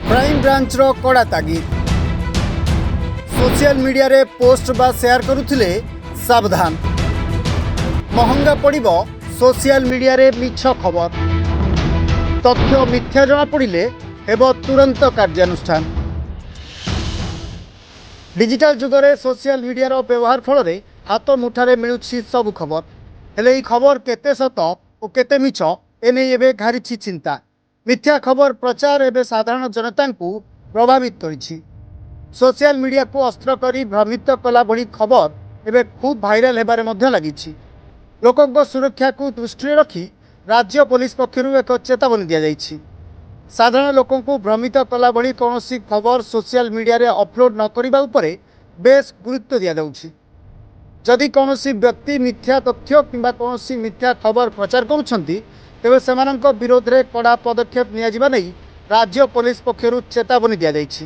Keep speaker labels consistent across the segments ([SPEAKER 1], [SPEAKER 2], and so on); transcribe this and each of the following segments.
[SPEAKER 1] Crime ब्रांचर कड़ा तागिद social media रे post बा शेयर करुथिले सावधान महंगा पड़िबो सोशल मीडिया रे मिछ खबर तथ्य मिथ्या जଣା पड़िले हेबो तुरंत कार्यानुष्ठान। डिजिटल जुगरे सोशल मीडिया रो व्यवहार फल रे हाथ मुठारे मिलुछि सब खबर हेले ई खबर केते सत और केते मिछ एने एबे घारिछि चिंता। मिथ्या खबर प्रचार एवं साधारण जनता को प्रभावित करिछि। सोशल मीडिया को अस्त्र करी भ्रमित कला भली खबर एवं खूब भाइराल हेबारे मध्य लागिछि। लोकंक सुरक्षा को दृष्टि रखी राज्य पुलिस पक्षरु एक चेतावनी दिया जाइछि। साधारण लोकों को भ्रमित कला भली कौनसी खबर सोशल मीडिया रे अपलोड न करिबा उपरे बेस गुरुत्व दिया जाउछि। जदि कौनसी व्यक्ति मिथ्या तथ्य किंबा कौनसी मिथ्या खबर प्रचार करुछंती तेबे सेमानंक विरोध रे कड़ा पदक्षेप निया जिबा नै राज्य पुलिस पक्षरु चेतावनी दिया जाइछि।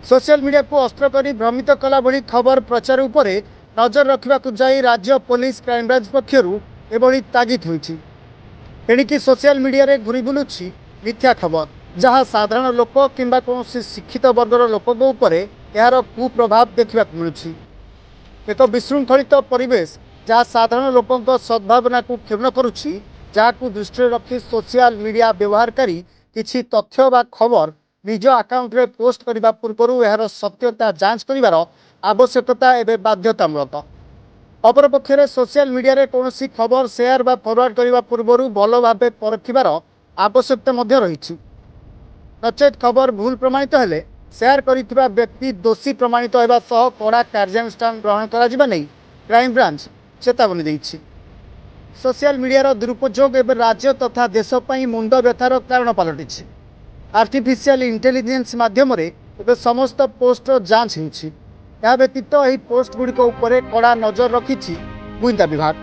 [SPEAKER 1] सोशल मीडिया को अस्त्र करी भ्रमित कला भली खबर प्रचार उपरे नजर रखिबाकु जाई राज्य पुलिस क्राइम ब्रांच पक्षरु एभली तागिद होइछि। एणिकी सोशल मीडिया रे घुरी बुलुछि मिथ्या खबर जहाँ साधारण लोक किंबा कौनसी शिक्षित वर्गर लोकक उपरे एहार कुप्रभाव देखिबाकु मिलुछि। एक विशृंखलित परिवेश जहाँ साधारण लोकंक सद्भावना को क्षुण्ण करुछि जहाँ दृष्टि रखी सोशल मीडिया व्यवहारकारी किछि तथ्य बा खबर निज आकाउंट रे पोस्ट करने पूर्व यार सत्यता जांच करिवार आवश्यकता एवं बाध्यतामूलक। अपरपक्षे सोशल मीडिया रे कौनसी खबर शेयर बा फरवर्ड करने पूर्व भल भाव परखिबार आवश्यकता मध्य रही। नचेत खबर भूल प्रमाणित हेले शेयर करिथिबा व्यक्ति दोषी प्रमाणित होगा सह कड़ा कार्यानुष्ठान ग्रहण करा नहीं क्राइम ब्रांच चेतावनी देइछि। सोशल मीडिया दुरुपयोग एवं राज्य तथा देश पई मुंड व्यथार कारण पलटिछि। आर्टिफिशियल इंटेलिजेंस माध्यम एवं समस्त पोस्ट जांच होइछि। या व्यतीत एही पोस्ट गुड़िक उपरे कड़ा नजर रखिछि गुइंदा विभाग।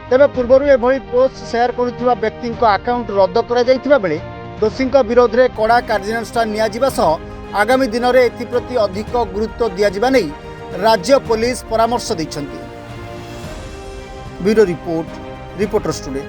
[SPEAKER 1] तेबे पूर्वरु एभली पोस्ट शेयर करुथिबा व्यक्ति अकाउंट रद्द करा जाइथिबा बेले दोषी विरोध में कड़ा कार्यानुष्ठान निया जिबा सह आगामी दिन में एप्रति अधिक गुरुत्व दिया नहीं राज्य पुलिस परामर्श दैछन्ति। Bureau report reporters today.